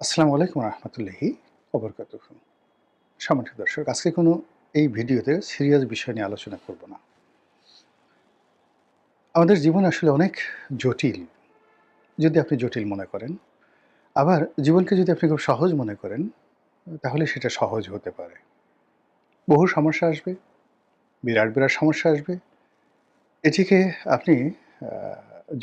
আসসালামু আলাইকুম রহমতুল্লাহি ওবরকাতুহ। সম্মানিত দর্শক, আজকে কোনো এই ভিডিওতে সিরিয়াস বিষয় নিয়ে আলোচনা করব না। আমাদের জীবন আসলে অনেক জটিল, যদি আপনি জটিল মনে করেন। আবার জীবনকে যদি আপনি খুব সহজ মনে করেন, তাহলে সেটা সহজ হতে পারে। বহু সমস্যা আসবে, বিরাট, বিরাট সমস্যা আসবে। এটিকে আপনি আ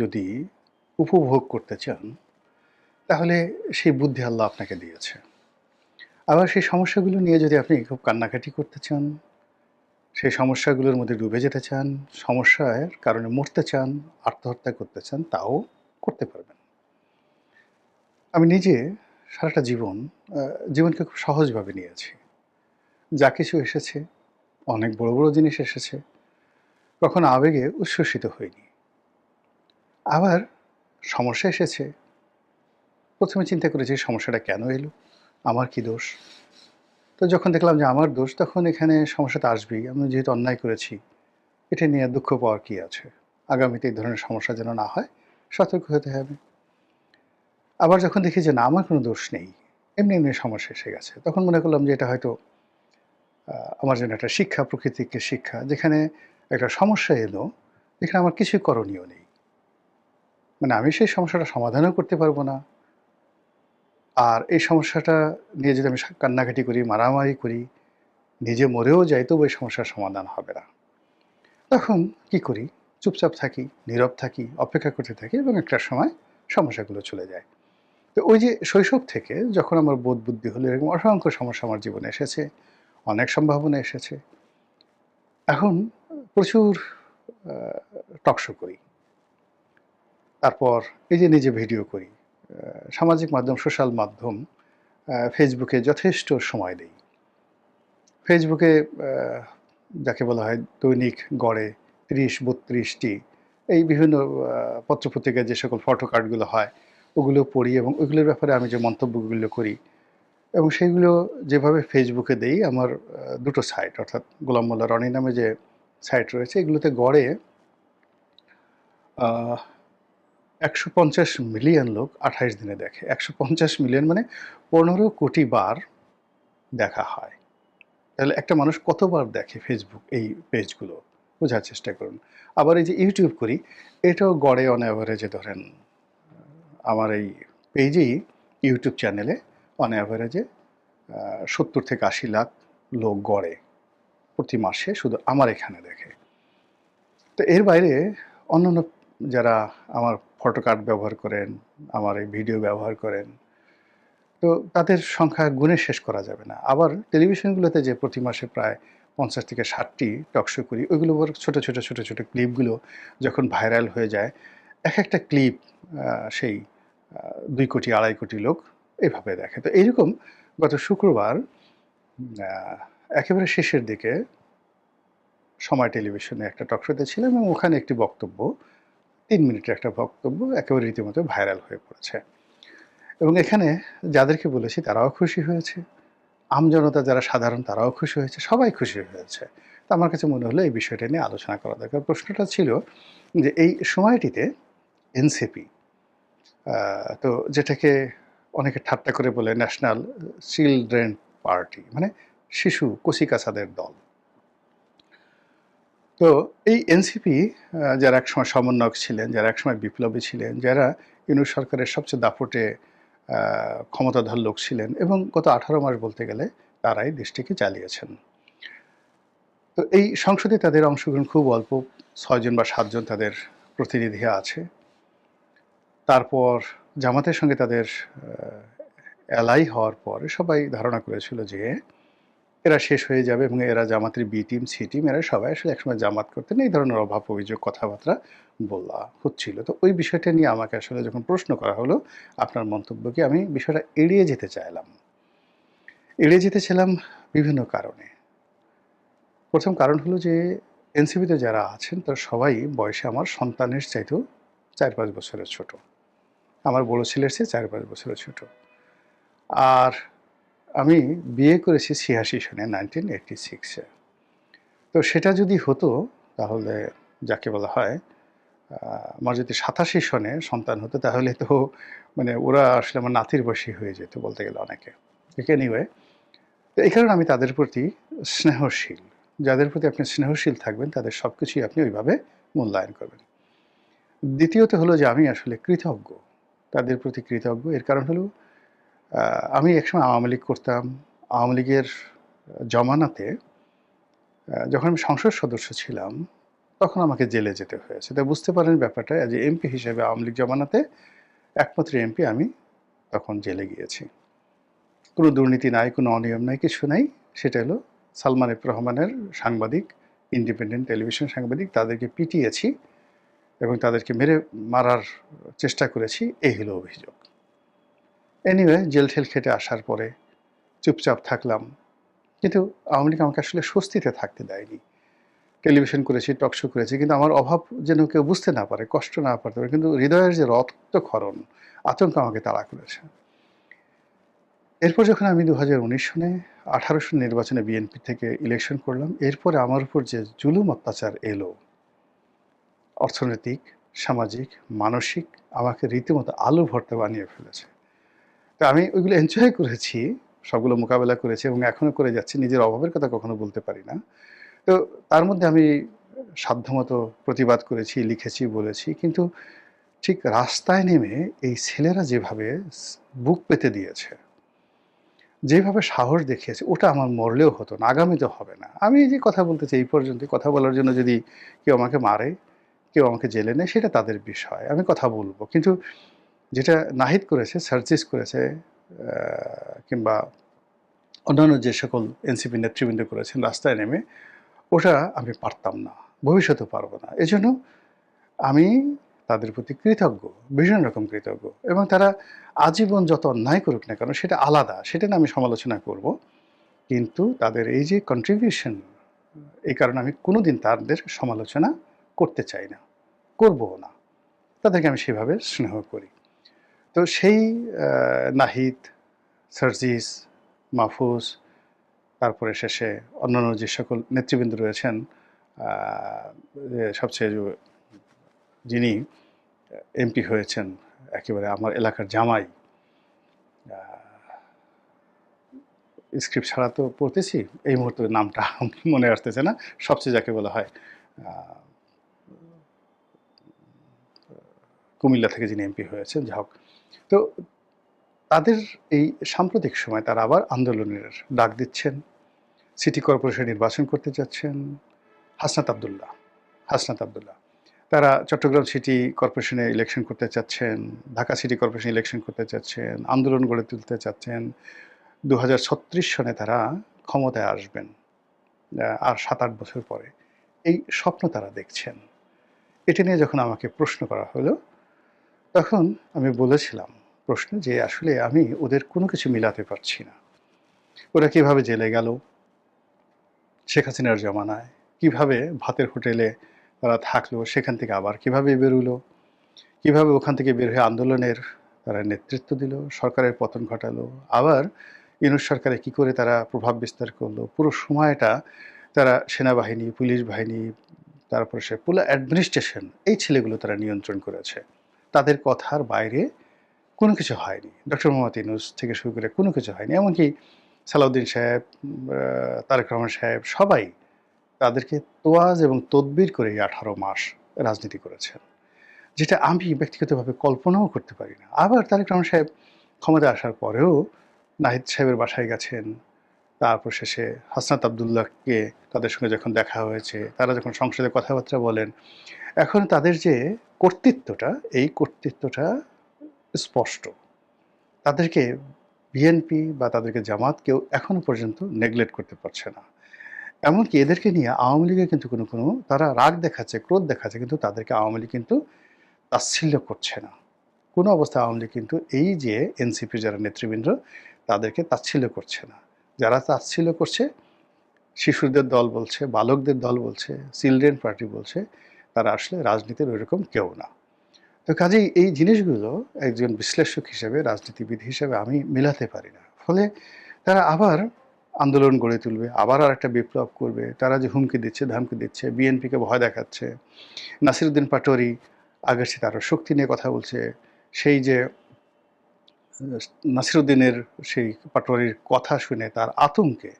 যদি উপভোগ করতে চান, তাহলে সেই বুদ্ধি আল্লাহ আপনাকে দিয়েছে। আবার সেই সমস্যাগুলো নিয়ে যদি আপনি খুব কান্নাকাটি করতে চান, সেই সমস্যাগুলোর মধ্যে ডুবে যেতে চান, সমস্যার কারণে মরতে চান, আত্মহত্যা করতে চান, তাও করতে পারবেন। আমি নিজে সারাটা জীবন আ জীবনকে খুব সহজভাবে নিয়েছি। যা কিছু এসেছে, অনেক বড়, বড় জিনিস এসেছে, কখনো আবেগে উচ্ছ্বসিত হইনি। আবার সমস্যা এসেছে, ১ম এ চিন্তা করেছি সমস্যাটা কেন এলো? আমার কি দোষ? তো যখন দেখলাম যে আমার দোষ, তখন এখানে সমস্যা তো আসবেই। আমি যেহেতু অন্যায় করেছি, এটা নিয়ে দুঃখ পাওয়ার কি আছে? আগামীতে এই ধরনের সমস্যা যেন না হয়, সতর্ক হতে হবে। আবার যখন দেখি যে না, আমার কোনো দোষ নেই, এমনি, এমনি সমস্যা এসে গেছে, তখন মনে করলাম যে এটা হয়তো আ আমার জন্য একটা শিক্ষা, প্রকৃতিকে শিক্ষা। যেখানে একটা সমস্যা এলো, যেখানে আমার কিছুই করণীয় নেই। মানে আমি সেই সমস্যাটা সমাধানও করতে পারব না। আর এই সমস্যাটা নিয়ে যদি আমি কান্নাকাটি করি, মারামারি করি, নিজে মরেও যাই, তবু এই সমস্যার সমাধান হবে না। তখন কি করি? চুপচাপ থাকি, নীরব থাকি, অপেক্ষা করতে থাকি এবং একটা সময় সমস্যাগুলো চলে যায়। তো ওই যে শৈশব থেকে যখন আমার বোধ বুদ্ধি হলো, এরকম অসংখ্য সমস্যা আমার জীবনে এসেছে, অনেক সম্ভাবনা এসেছে। এখন প্রচুর আ টক শো করি। তারপর এই যে নিজে ভিডিও করি। সামাজিক মাধ্যম, সোশ্যাল মাধ্যম, ফেসবুকে যথেষ্ট সময় দেই। ফেসবুকে আ যাকে বলা হয় দৈনিক গড়ে ৩০-৩২ টি এই বিভিন্ন পত্র-পত্রিকায় যে সকল ফটো কার্ডগুলো হয়, ওগুলো পড়ি এবং ওইগুলোর ব্যাপারে আমি যে মন্তব্যগুলো করি এবং সেগুলো যেভাবে ফেসবুকে দেই, আমার ২ টো সাইট, অর্থাৎ গোলাম মোল্লা রনি নামে যে সাইট রয়েছে, এগুলোতে গড়ে আ ১৫০ মিলিয়ন লোক ২৮ দিনে দেখে। ১৫০ মিলিয়ন মানে ১৫ কোটি বার দেখা হয়। তাহলে একটা মানুষ কতবার দেখে ফেসবুক এই পেজগুলো? বোঝার চেষ্টা করুন। আবার এই যে ইউটিউব করি, এটাও গড়ে অন এভারেজে ধরেন আমার এই পেজেই, ইউটিউব চ্যানেলে অন এভারেজে ৭০ থেকে ৮০ লাখ লোক গড়ে প্রতি মাসে শুধু আমার এখানে দেখে। তো এর বাইরে অন্যান্য যারা আমার ফটো কার্ড ব্যবহার করেন, আমার এই ভিডিও ব্যবহার করেন, তো তাদের সংখ্যা গুণে শেষ করা যাবে না। আবার টেলিভিশনগুলোতে যে প্রতি মাসে প্রায় ৫০ থেকে ৬০ টি টক শো করি, ওইগুলো আবার ছোট ক্লিপগুলো যখন ভাইরাল হয়ে যায়, একেকটা ক্লিপ আ সেই ২ কোটি, ২.৫ কোটি লোক এভাবে দেখে। তো এইরকম গত শুক্রবার আ একেবারে শেষের দিকে সময় টেলিভিশনে একটা টক শোতে ছিলাম এবং ওখানে একটি বক্তব্য, ৩ মিনিটের একটা বক্তব্য একেবারে রীতিমতো ভাইরাল হয়ে পড়েছে। এবং এখানে যাদেরকে বলেছি তারাও খুশি হয়েছে। আমজনতা যারা সাধারণ তারাও খুশি হয়েছে, সবাই খুশি হয়েছে। তো আমার কাছে মনে হলো এই বিষয়টা নিয়ে আলোচনা করা দরকার। প্রশ্নটা ছিল যে এই সময়টিতে এনসিপি, আ তো যেটাকে অনেকে ঠাট্টা করে বলে ন্যাশনাল চিলড্রেন পার্টি, মানে শিশু কচিকাঁচাদের দল। তো এই এনসিপি যারা একসময় সমন্বয়ক ছিলেন, যারা একসময় বিপ্লবী ছিলেন, যারা ইউনূস সরকারের সবচেয়ে দাপটে আ ক্ষমতাধর লোক ছিলেন এবং গত ১৮ মাস বলতে গেলে তারাই দেশটিকে চালিয়েছেন। তো এই সংসদে তাদের অংশগ্রহণ খুব অল্প, ৬ জন বা ৭ জন তাদের প্রতিনিধি আছে। তারপর জামাতের সঙ্গে তাদের অ্যালাই হওয়ার পর সবাই ধারণা করেছিল যে এরা শেষ হয়ে যাবে এবং এরা জামাতের বি টিম, সি টিম, এরা সবাই আসলে একসময় জামাত করতেন। এই ধরনের অভাব অভিযোগ কথাবার্তা বলা হচ্ছিল। তো ওই বিষয়টা নিয়ে আমাকে আসলে যখন প্রশ্ন করা হলো, আপনার মন্তব্য কি? আমি বিষয়টা এড়িয়ে যেতে চাইলাম। এড়িয়ে যেতেছিলাম বিভিন্ন কারণে। ১ম কারণ হলো যে এনসিপিতে যারা আছেন তারা সবাই বয়সে আমার সন্তানের চাইতেও ৪-৫ বছরের ছোট। আমার বড় ছেলের চেয়ে ৪-৫ বছরের ছোট। আর আমি বিয়ে করেছি ৮৬ সনে, 1986 এ। তো সেটা যদি হতো, তাহলে যাকে বলা হয় আ আমার যদি ৮৭ সনে সন্তান হতো, তাহলে তো মানে ওরা আসলে আমার নাতির বয়সী হয়ে যেত বলতে গেলে অনেকে। এনিওয়ে, তো এই কারণে আমি তাদের প্রতি স্নেহশীল। যাদের প্রতি আপনি স্নেহশীল থাকবেন তাদের সবকিছুই আপনি ওইভাবে মূল্যায়ন করবেন। দ্বিতীয়ত হলো যে আমি আসলে কৃতজ্ঞ। তাদের প্রতি কৃতজ্ঞ। এর কারণ হলো আমি একসময় আওয়ামী লীগ করতাম। আওয়ামী লীগের জমানাতে যখন আমি সংসদ সদস্য ছিলাম, তখন আমাকে জেলে যেতে হয়েছে। তো বুঝতে পারেন ব্যাপারটা, যে এমপি হিসেবে আওয়ামী লীগ জমানাতে একমাত্র এমপি আমি তখন জেলে গিয়েছি। কোনো দুর্নীতি নাই, কোনো অনিয়ম নাই, কিছু নাই। সেটা হলো সালমান এফ রহমানের সাংবাদিক, ইন্ডিপেন্ডেন্ট টেলিভিশন সাংবাদিক, তাদেরকে পিটিয়েছি এবং তাদেরকে মারার চেষ্টা করেছি, এই হলো অভিযোগ। এনিওয়ে, জেল-টেল খেটে আসার পরে চুপচাপ থাকলাম। কিন্তু আওয়ামী লীগ আমাকে আসলে স্বস্তিতে থাকতে দেয়নি। টেলিভিশন করেছি, টক শো করেছি, কিন্তু আমার অভাব যেন কেউ বুঝতে না পারে, কষ্ট না পারতে পারে। কিন্তু হৃদয়ের যে রক্তক্ষরণ, আতঙ্ক আমাকে তাড়া করেছে। এরপর যখন আমি 2019 সনে 18 সন নির্বাচনে বিএনপি থেকে ইলেকশন করলাম, এরপরে আমার উপর যে জুলুম অত্যাচার এলো, অর্থনৈতিক, সামাজিক, মানসিক, আমাকে রীতিমতো আলু ভর্তা বানিয়ে ফেলেছে। তো আমি ওইগুলো এনজয় করেছি, সবগুলো মোকাবেলা করেছি এবং এখনও করে যাচ্ছি। নিজের অভাবের কথা কখনো বলতে পারি না। তো তার মধ্যে আমি সাধ্যমতো প্রতিবাদ করেছি, লিখেছি, বলেছি। কিন্তু ঠিক রাস্তায় নেমে এই ছেলেরা যেভাবে বুক পেতে দিয়েছে, যেভাবে সাহস দেখিয়েছে, ওটা আমার মরলেও হতো না, আগামীতেও হবে না। আমি এই যে কথা বলতে চাই এই পর্যন্ত, কথা বলার জন্য যদি কেউ আমাকে মারে, কেউ আমাকে জেলে নেয়, সেটা তাদের বিষয়, আমি কথা বলবো। কিন্তু যেটা নাহিদ করেছে, সার্জিস করেছে, কিংবা অন্যান্য যে সকল এনসিপি নেতৃবৃন্দ করেছেন রাস্তায় নেমে, ওটা আমি পারতাম না, ভবিষ্যতেও পারবো না। এজন্য আমি তাদের প্রতি কৃতজ্ঞ, ভীষণ রকম কৃতজ্ঞ। এবং তারা আজীবন যত অন্যায় করুক না কেন, সেটা আলাদা, সেটা নিয়ে আমি সমালোচনা করব। কিন্তু তাদের এই যে কন্ট্রিবিউশন, এই কারণে আমি কোনোদিন তাদের সমালোচনা করতে চাই না, করবও না। তাদেরকে আমি সেভাবে স্নেহ করি। তো সেই নাহিদ, সার্জিস, মাহফুজ, তারপরে শেষে অন্যান্য যে সকল নেতৃবৃন্দ রয়েছেন, সবচেয়ে যিনি এমপি হয়েছেন, একেবারে আমার এলাকার জামাই, স্ক্রিপ্ট ছাড়া তো পড়তেছি, এই মুহূর্তে নামটা মনে আসতেছে না, সবচেয়ে যাকে বলা হয় কুমিল্লা থেকে যিনি এমপি হয়েছেন, যা হোক। তো তাদের এই সাম্প্রতিক সময় তারা আবার আন্দোলনের ডাক দিচ্ছেন, সিটি কর্পোরেশন নির্বাচন করতে যাচ্ছেন। হাসনাত আবদুল্লাহ তারা চট্টগ্রাম সিটি কর্পোরেশনে ইলেকশন করতে চাচ্ছেন, ঢাকা সিটি কর্পোরেশন ইলেকশন করতে চাচ্ছেন, আন্দোলন গড়ে তুলতে চাচ্ছেন। 2036 সনে তারা ক্ষমতায় আসবেন, আর 7-8 বছর পরে। এই স্বপ্ন তারা দেখছেন। এটা নিয়ে যখন আমাকে প্রশ্ন করা হলো, তখন আমি বলেছিলাম প্রশ্ন যে আসলে আমি ওদের কোনো কিছু মিলাতে পারছি না। ওরা কিভাবে জেলে গেল শেখ হাসিনার জমানায়, কিভাবে ভাতের হোটেলে তারা থাকলো, সেখান থেকে আবার কিভাবে বেরোলো, কিভাবে ওখান থেকে বের হয়ে আন্দোলনের তারা নেতৃত্ব দিল, সরকারের পতন ঘটালো, আবার ইউনূস সরকারে কী করে তারা প্রভাব বিস্তার করলো, পুরো সময়টা তারা সেনাবাহিনী, পুলিশ বাহিনী, তারপরে সে পুরো অ্যাডমিনিস্ট্রেশন, এই ছেলেগুলো তারা নিয়ন্ত্রণ করেছে। তাদের কথার বাইরে কোনো কিছু হয়নি। ডক্টর মোহাম্মদ ইউনূস থেকে শুরু করে কোনো কিছু হয়নি। এমনকি সালাউদ্দিন সাহেব, তারেক রহমান সাহেব, সবাই তাদেরকে তোয়াজ এবং তদবির করে 18 মাস রাজনীতি করেছেন, যেটা আমি ব্যক্তিগতভাবে কল্পনাও করতে পারি না। আবার তারেক রহমান সাহেব ক্ষমতায় আসার পরেও নাহিদ সাহেবের বাসায় গেছেন, তারপর শেষে হাসনাত আবদুল্লাহকে তাদের সঙ্গে যখন দেখা হয়েছে, তারা যখন সংসদে কথাবার্তা বলেন, এখন তাদের যে কর্তৃত্বটা, এই কর্তৃত্বটা স্পষ্ট। তাদেরকে বিএনপি বা তাদেরকে জামাত কেউ এখনো পর্যন্ত নেগলেক্ট করতে পারছে না। এমনকি এদেরকে নিয়ে আওয়ামী লীগের কিন্তু কোনো তারা রাগ দেখাচ্ছে, ক্রোধ দেখাচ্ছে, কিন্তু তাদেরকে আওয়ামী লীগ কিন্তু তাচ্ছিল্য করছে না। কোনো অবস্থায় আওয়ামী লীগ কিন্তু এই যে এনসিপির যারা নেতৃবৃন্দ, তাদেরকে তাচ্ছিল্য করছে না। যারা তাচ্ছিল্য করছে, শিশুদের দল বলছে, বালকদের দল বলছে, চিলড্রেন পার্টি বলছে, তারা আসলে রাজনীতির ওইরকম কেউ না। তো কাজেই এই জিনিসগুলো একজন বিশ্লেষক হিসেবে, রাজনীতিবিদ হিসেবে আমি মিলাতে পারি না। ফলে তারা আবার আন্দোলন গড়ে তুলবে, আবার আরেকটা বিপ্লব করবে। তারা যে হুমকি দিচ্ছে, ধামকি দিচ্ছে, বিএনপিকে ভয় দেখাচ্ছে। নাসিরউদ্দিন পাটোয়ারি আগের চেয়ে আরও শক্তি নিয়ে কথা বলছে। সেই যে নাসিরুদ্দিনের সেই পাটোয়ারির কথা শুনে তার আতঙ্কে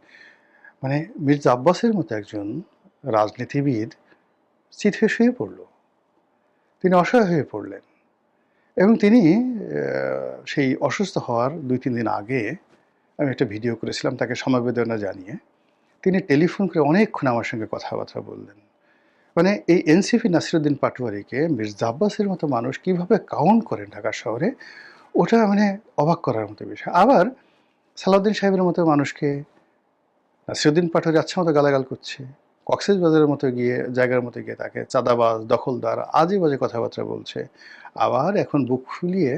মানে মির্জা আব্বাসের মতো একজন রাজনীতিবিদ চিত হয়ে শুয়ে পড়ল। তিনি অসহায় হয়ে পড়লেন এবং তিনি সেই অসুস্থ হওয়ার ২-৩ দিন আগে আমি একটা ভিডিও করেছিলাম তাকে সমবেদনা জানিয়ে। তিনি টেলিফোন করে অনেকক্ষণ আমার সঙ্গে কথাবার্তা বললেন। মানে এই এনসিপি নাসিরুদ্দিন পাটোয়ারিকে মির্জা আব্বাসের মতো মানুষ কিভাবে কাউন্ট করেন ঢাকা শহরে, ওটা মানে অবাক করার মতো বিষয়। আবার সালাউদ্দিন সাহেবের মতো মানুষকে নাসিরুদ্দিন পাটোয়ারি আচ্ছা মতো গালাগাল করছে। কক্সবাজারের মতো জায়গার মতো গিয়ে তাকে চাঁদাবাজ, দখলদার, আজে বাজে কথাবার্তা বলছে। আবার এখন বুক ফুলিয়ে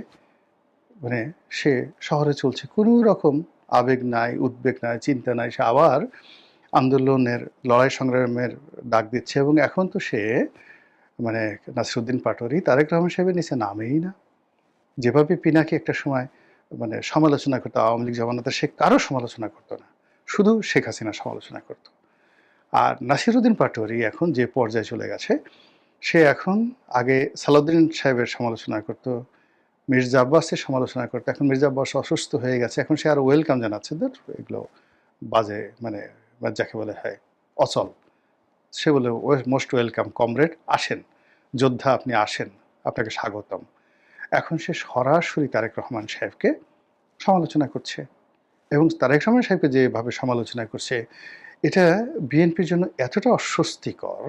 মানে সে শহরে চলছে। কোনো রকম আবেগ নাই, উদ্বেগ নাই, চিন্তা নাই। সে আবার আন্দোলনের লড়াই সংগ্রামের ডাক দিচ্ছে এবং এখন তো সে মানে নাসিরুদ্দিন পাটোয়ারি তারেক রহমান সাহেবের নিচে নামেই না। যেভাবে পিনাকি একটা সময় মানে সমালোচনা করতো আওয়ামী লীগ জামানাতে, সে কারো সমালোচনা করতো না। শুধু শেখ হাসিনার সমালোচনা করত। আর নাসিরুদ্দিন পাটোয়ারি এখন যে পর্যায়ে চলে গেছে, সে এখন আগে সালাউদ্দিন সাহেবের সমালোচনা করত, মির্জা আব্বাসের সমালোচনা করতো। এখন মির্জা আব্বাস অসুস্থ হয়ে গেছে। এখন সে আর ওয়েলকাম জানাচ্ছে, দ্যাট এগুলো বাজে মানে যাকে বলে হয় অচল। সে বলে মোস্ট ওয়েলকাম কমরেড, আসেন যোদ্ধা, আপনি আসেন, আপনাকে স্বাগতম। এখন সে সরাসরি তারেক রহমান সাহেবকে সমালোচনা করছে এবং তারেক রহমান সাহেবকে যেভাবে সমালোচনা করছে, এটা বিএনপির জন্য এতটা অস্বস্তিকর